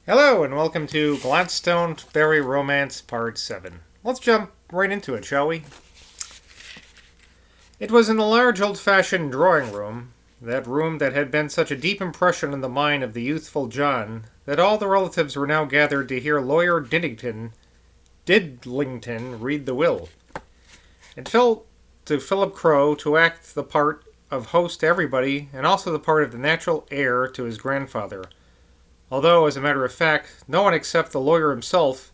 Hello, and welcome to Glastonebury Romance Part 7. Let's jump right into it, shall we? It was in a large old-fashioned drawing room, that room that had been such a deep impression on the mind of the youthful John, that all the relatives were now gathered to hear Lawyer Didlington read the will. It fell to Philip Crowe to act the part of host to everybody, and also the part of the natural heir to his grandfather. Although, as a matter of fact, no one except the lawyer himself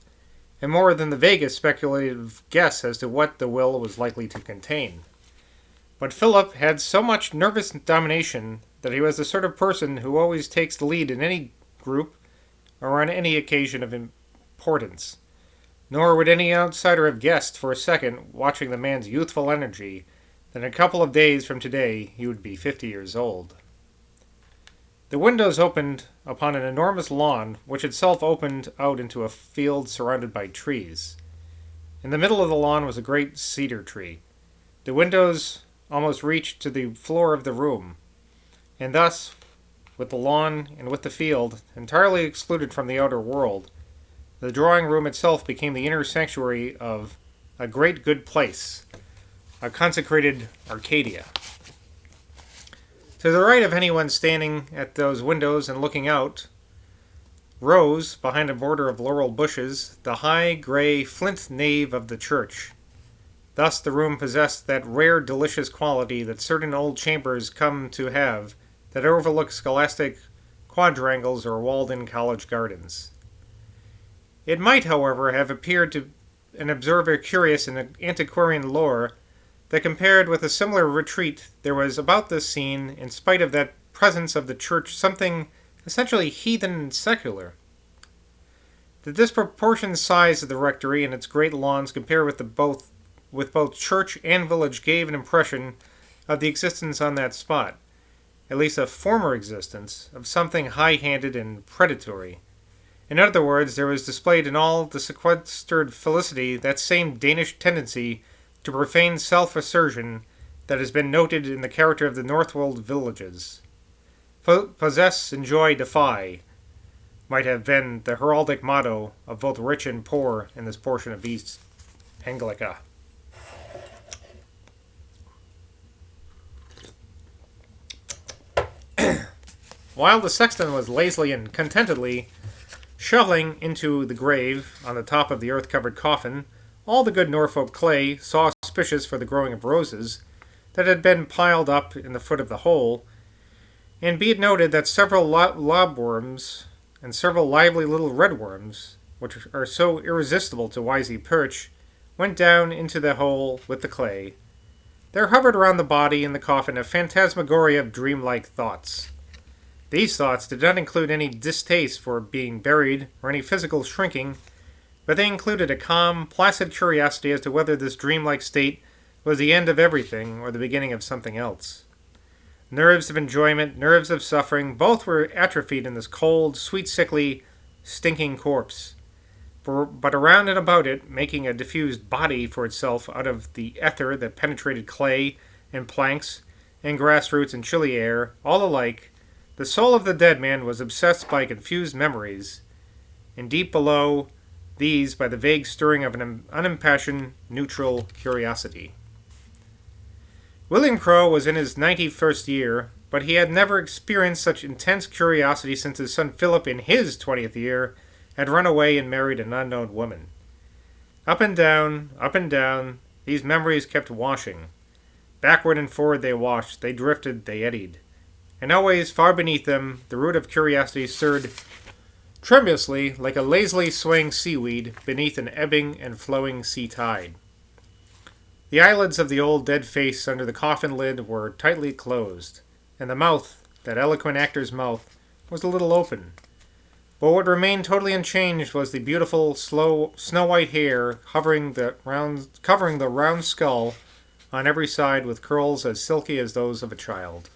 had more than the vaguest speculative guess as to what the will was likely to contain. But Philip had so much nervous domination that he was the sort of person who always takes the lead in any group or on any occasion of importance. Nor would any outsider have guessed for a second, watching the man's youthful energy, that in a couple of days from today he would be 50 years old. The windows opened upon an enormous lawn, which itself opened out into a field surrounded by trees. In the middle of the lawn was a great cedar tree. The windows almost reached to the floor of the room, and thus, with the lawn and with the field entirely excluded from the outer world, the drawing room itself became the inner sanctuary of a great good place, a consecrated Arcadia. To the right of anyone standing at those windows and looking out, rose, behind a border of laurel bushes, the high, gray, flint nave of the church. Thus the room possessed that rare, delicious quality that certain old chambers come to have, that overlook scholastic quadrangles or walled-in college gardens. It might, however, have appeared to an observer curious in antiquarian lore that compared with a similar retreat there was about this scene, in spite of that presence of the church, something essentially heathen and secular. The disproportioned size of the rectory and its great lawns compared with both church and village gave an impression of the existence on that spot, at least a former existence, of something high-handed and predatory. In other words, there was displayed in all the sequestered felicity that same Danish tendency to profane self-assertion that has been noted in the character of the Northwold villages. Possess, enjoy, defy might have been the heraldic motto of both rich and poor in this portion of East Anglica. While the sexton was lazily and contentedly shoveling into the grave on the top of the earth-covered coffin all the good Norfolk clay so auspicious for the growing of roses that had been piled up in the foot of the hole, and be it noted that several lobworms and several lively little redworms, which are so irresistible to wily perch, went down into the hole with the clay, there hovered around the body in the coffin a phantasmagoria of dreamlike thoughts. These thoughts did not include any distaste for being buried or any physical shrinking, but they included a calm, placid curiosity as to whether this dreamlike state was the end of everything or the beginning of something else. Nerves of enjoyment, nerves of suffering, both were atrophied in this cold, sweet, sickly, stinking corpse. But around and about it, making a diffused body for itself out of the ether that penetrated clay and planks and grass roots and chilly air, all alike, the soul of the dead man was obsessed by confused memories, and deep below these by the vague stirring of an unimpassioned, neutral curiosity. William Crowe was in his 91st year, but he had never experienced such intense curiosity since his son Philip, in his 20th year, had run away and married an unknown woman. Up and down, these memories kept washing. Backward and forward they washed, they drifted, they eddied. And always, far beneath them, the root of curiosity stirred tremulously like a lazily swaying seaweed beneath an ebbing and flowing sea tide. The eyelids of the old dead face under the coffin lid were tightly closed, and the mouth, that eloquent actor's mouth, was a little open. But what remained totally unchanged was the beautiful, snow-white hair covering the round skull on every side with curls as silky as those of a child.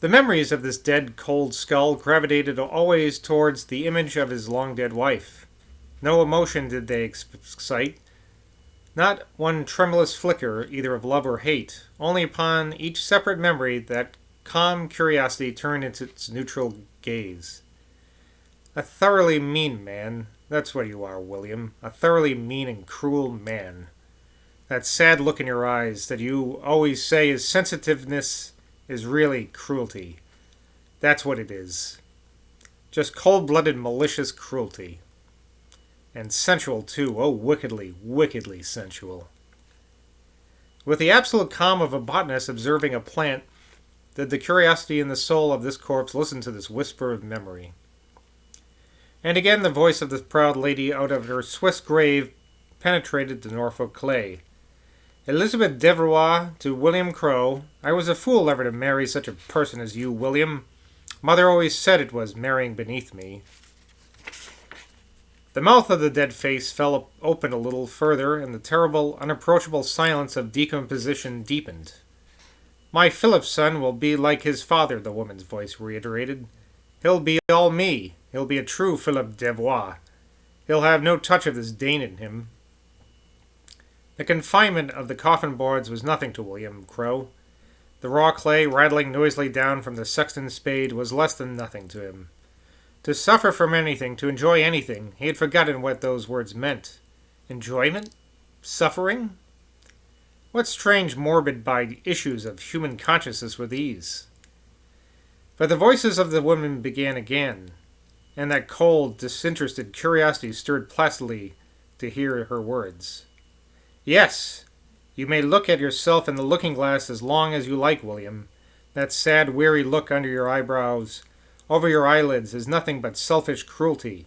The memories of this dead, cold skull gravitated always towards the image of his long-dead wife. No emotion did they excite, not one tremulous flicker either of love or hate, only upon each separate memory that calm curiosity turned its neutral gaze. A thoroughly mean man. That's what you are, William. A thoroughly mean and cruel man. That sad look in your eyes that you always say is sensitiveness is really cruelty. That's what it is. Just cold-blooded, malicious cruelty. And sensual, too. Oh, wickedly, wickedly sensual. With the absolute calm of a botanist observing a plant, did the curiosity in the soul of this corpse listen to this whisper of memory. And again the voice of the proud lady out of her Swiss grave penetrated the Norfolk clay. Elizabeth Devereux to William Crowe, I was a fool ever to marry such a person as you, William. Mother always said it was marrying beneath me. The mouth of the dead face fell open a little further, and the terrible, unapproachable silence of decomposition deepened. My Philip's son will be like his father, the woman's voice reiterated. He'll be all me. He'll be a true Philip Devereux. He'll have no touch of this Dane in him. The confinement of the coffin boards was nothing to William Crowe. The raw clay rattling noisily down from the sexton's spade was less than nothing to him. To suffer from anything, to enjoy anything, he had forgotten what those words meant. Enjoyment? Suffering? What strange morbid by issues of human consciousness were these? But the voices of the women began again, and that cold, disinterested curiosity stirred placidly to hear her words. Yes, you may look at yourself in the looking-glass as long as you like, William. That sad, weary look under your eyebrows, over your eyelids, is nothing but selfish cruelty,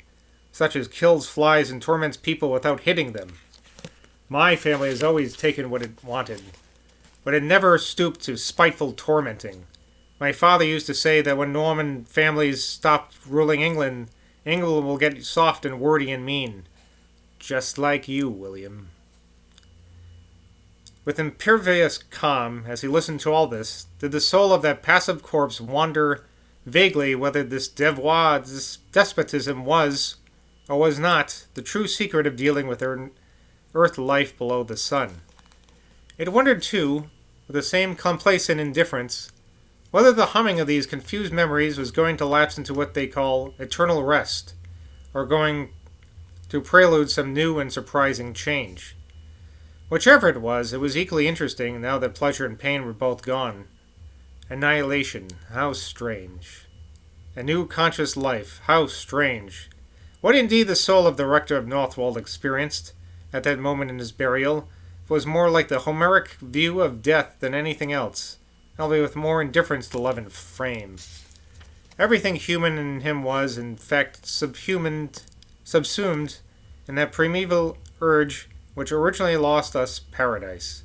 such as kills flies and torments people without hitting them. My family has always taken what it wanted, but it never stooped to spiteful tormenting. My father used to say that when Norman families stop ruling England, England will get soft and wordy and mean. Just like you, William. With impervious calm, as he listened to all this, did the soul of that passive corpse wander vaguely whether this devoir, this despotism was, or was not, the true secret of dealing with earth life below the sun. It wondered, too, with the same complacent indifference, whether the humming of these confused memories was going to lapse into what they call eternal rest, or going to prelude some new and surprising change. Whichever it was equally interesting now that pleasure and pain were both gone. Annihilation, how strange. A new conscious life, how strange. What indeed the soul of the rector of Northwold experienced at that moment in his burial was more like the Homeric view of death than anything else, albeit with more indifference to love and fame. Everything human in him was, in fact, subsumed in that primeval urge which originally lost us paradise.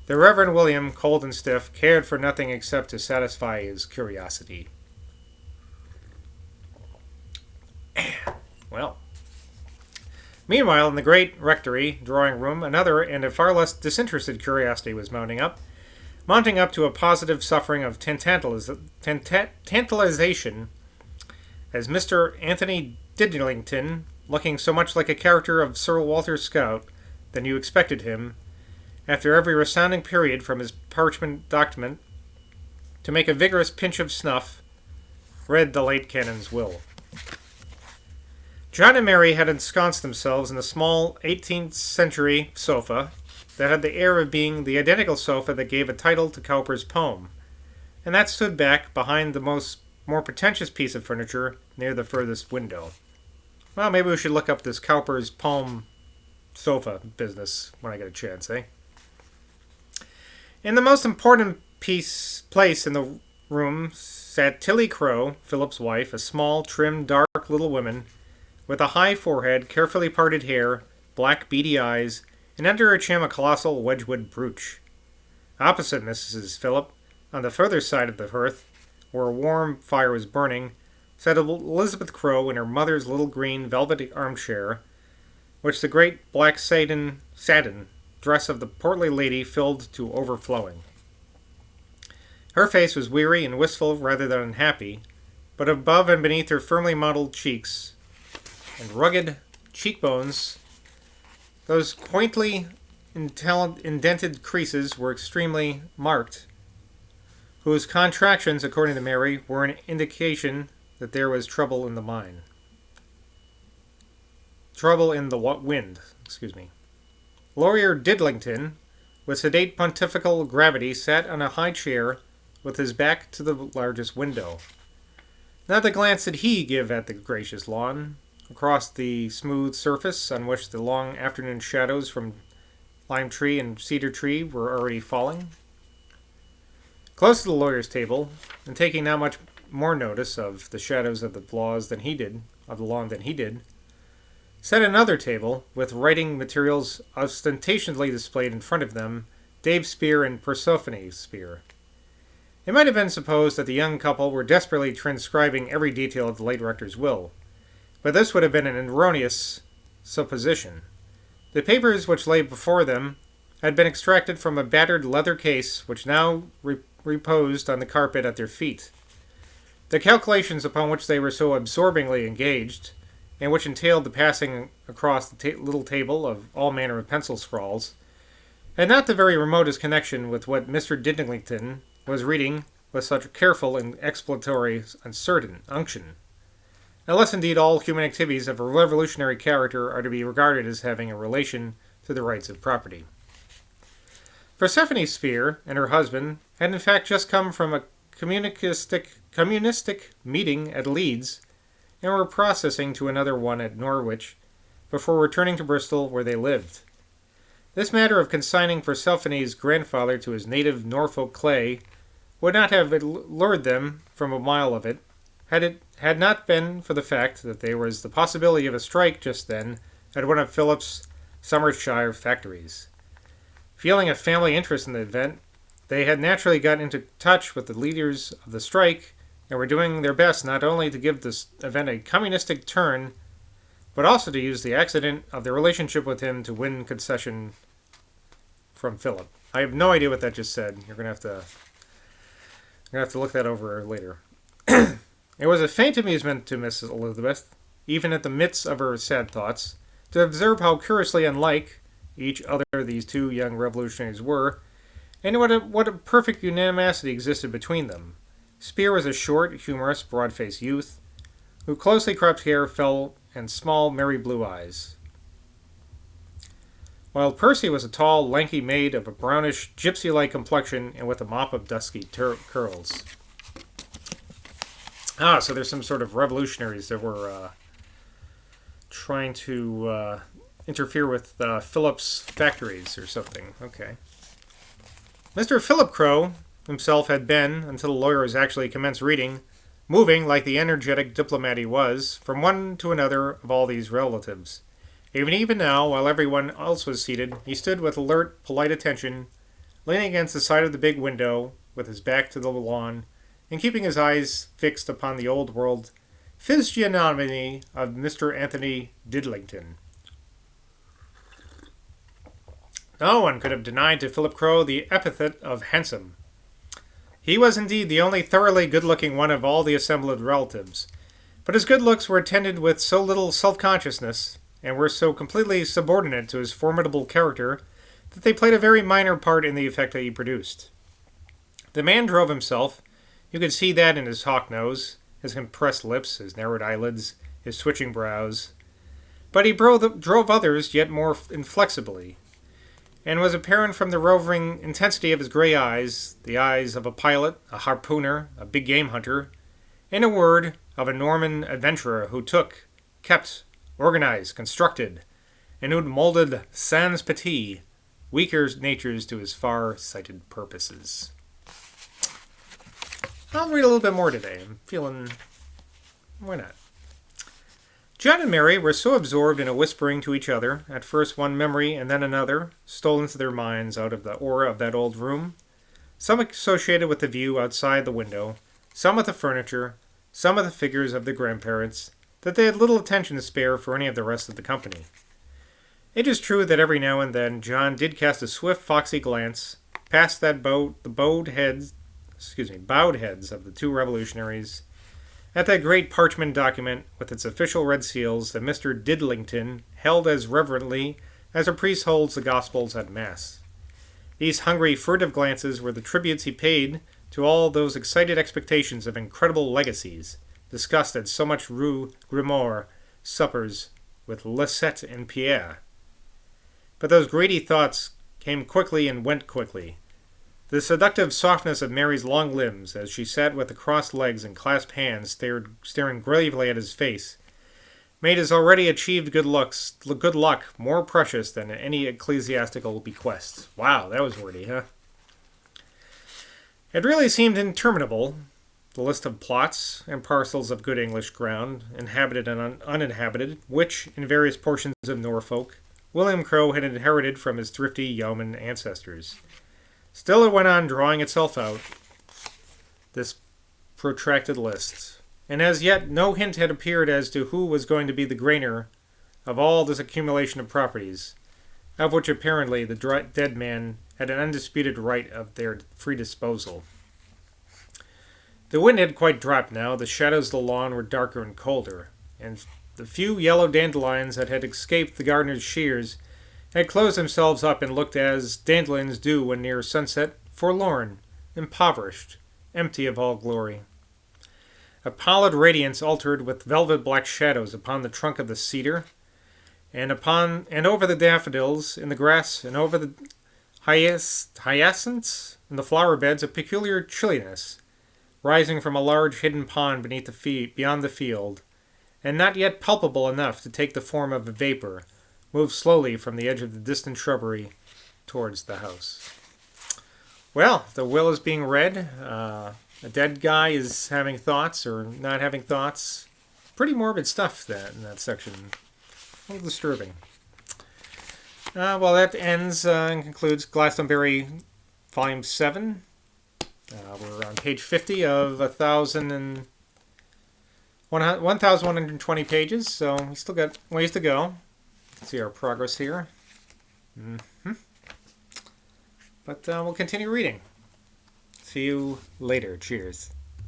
The Reverend William, cold and stiff, cared for nothing except to satisfy his curiosity. Well. Meanwhile, in the great rectory drawing-room, another and a far less disinterested curiosity was mounting up to a positive suffering of tantalization, as Mr. Anthony Didlington, looking so much like a character of Sir Walter Scott than you expected him, after every resounding period from his parchment document, to make a vigorous pinch of snuff, read the late canon's will. John and Mary had ensconced themselves in a small 18th century sofa that had the air of being the identical sofa that gave a title to Cowper's poem, and that stood back behind the more pretentious piece of furniture near the furthest window. Well, maybe we should look up this Cowper's poem sofa business when I get a chance, eh? In the most important place in the room sat Tilly Crowe, Philip's wife, a small, trim, dark little woman, with a high forehead, carefully parted hair, black beady eyes, and under her chin a colossal Wedgwood brooch. Opposite Mrs. Philip, on the further side of the hearth, where a warm fire was burning, sat Elizabeth Crowe in her mother's little green velvet armchair, which the great black satin dress of the portly lady filled to overflowing. Her face was weary and wistful rather than unhappy, but above and beneath her firmly modeled cheeks and rugged cheekbones, those quaintly indented creases were extremely marked, whose contractions, according to Mary, were an indication that there was trouble in the mine. Trouble in the wind, Lawyer Didlington, with sedate pontifical gravity, sat on a high chair with his back to the largest window. Not a glance did he give at the gracious lawn, across the smooth surface on which the long afternoon shadows from lime tree and cedar tree were already falling. Close to the lawyer's table, and taking not much more notice of the shadows of the lawn than he did, sat another table, with writing materials ostentatiously displayed in front of them, Dave's spear and Persephone's spear. It might have been supposed that the young couple were desperately transcribing every detail of the late rector's will, but this would have been an erroneous supposition. The papers which lay before them had been extracted from a battered leather case which now reposed on the carpet at their feet. The calculations upon which they were so absorbingly engaged, and which entailed the passing across the little table of all manner of pencil scrawls, had not the very remotest connection with what Mr. Didlington was reading with such careful and explanatory uncertain unction, unless indeed all human activities of a revolutionary character are to be regarded as having a relation to the rights of property. Persephone's spear and her husband had in fact just come from a communistic meeting at Leeds, and were processing to another one at Norwich, before returning to Bristol, where they lived. This matter of consigning Persephone's grandfather to his native Norfolk clay would not have lured them from a mile of it, had not been for the fact that there was the possibility of a strike just then at one of Philip's Somersetshire factories. Feeling a family interest in the event, they had naturally got into touch with the leaders of the strike, and were doing their best not only to give this event a communistic turn, but also to use the accident of their relationship with him to win concession from Philip. I have no idea what that just said. You're gonna have to look that over later. It was a faint amusement to Mrs. Elizabeth, even at the midst of her sad thoughts, to observe how curiously unlike each other these two young revolutionaries were, and what a perfect unanimity existed between them. Spear was a short, humorous, broad-faced youth, whose closely cropped hair fell in small, merry blue eyes, while Percy was a tall, lanky maid of a brownish, gypsy-like complexion and with a mop of dusky curls. So there's some sort of revolutionaries that were trying to interfere with Philip's factories or something. Okay. Mr. Philip Crowe himself had been, until the lawyers actually commenced reading, moving, like the energetic diplomat he was, from one to another of all these relatives. Even now, while everyone else was seated, he stood with alert, polite attention, leaning against the side of the big window, with his back to the lawn, and keeping his eyes fixed upon the old-world physiognomy of Mr. Anthony Didlington. No one could have denied to Philip Crowe the epithet of handsome. He was indeed the only thoroughly good-looking one of all the assembled relatives, but his good looks were attended with so little self-consciousness, and were so completely subordinate to his formidable character, that they played a very minor part in the effect that he produced. The man drove himself. You could see that in his hawk nose, his compressed lips, his narrowed eyelids, his switching brows. But he drove others yet more inflexibly, and was apparent from the roving intensity of his gray eyes, the eyes of a pilot, a harpooner, a big game hunter, in a word, of a Norman adventurer who kept, organized, constructed, and who molded sans petit weaker natures to his far-sighted purposes. I'll read a little bit more today. I'm feeling... why not? John and Mary were so absorbed in a whispering to each other, at first one memory and then another stole into their minds out of the aura of that old room, some associated with the view outside the window, some with the furniture, some with the figures of their grandparents, that they had little attention to spare for any of the rest of the company. It is true that every now and then John did cast a swift, foxy glance past the bowed heads of the two revolutionaries, at that great parchment document with its official red seals that Mr. Didlington held as reverently as a priest holds the Gospels at Mass. These hungry, furtive glances were the tributes he paid to all those excited expectations of incredible legacies discussed at so much Rue Grimoire suppers with Lisette and Pierre. But those greedy thoughts came quickly and went quickly. The seductive softness of Mary's long limbs, as she sat with the crossed legs and clasped hands staring gravely at his face, made his already achieved good luck more precious than any ecclesiastical bequest. Wow, that was wordy, huh? It really seemed interminable, the list of plots and parcels of good English ground, inhabited and uninhabited, which, in various portions of Norfolk, William Crowe had inherited from his thrifty yeoman ancestors. Still it went on drawing itself out, this protracted list, and as yet no hint had appeared as to who was going to be the grainer of all this accumulation of properties, of which apparently the dead man had an undisputed right of their free disposal. The wind had quite dropped now, the shadows of the lawn were darker and colder, and the few yellow dandelions that had escaped the gardener's shears had closed themselves up and looked as dandelions do when near sunset, forlorn, impoverished, empty of all glory. A pallid radiance altered with velvet black shadows upon the trunk of the cedar, and over the daffodils in the grass, and over the hyacinths in the flower beds, a peculiar chilliness, rising from a large hidden pond beyond the field, and not yet palpable enough to take the form of a vapor, moved slowly from the edge of the distant shrubbery towards the house. Well, the will is being read. A dead guy is having thoughts or not having thoughts. Pretty morbid stuff in that section. A little disturbing. Well, that ends and concludes Glastonbury Volume 7. We're on page 50 of 1,120 pages, so we still got ways to go. Let's see our progress here. But we'll continue reading. See you later. Cheers.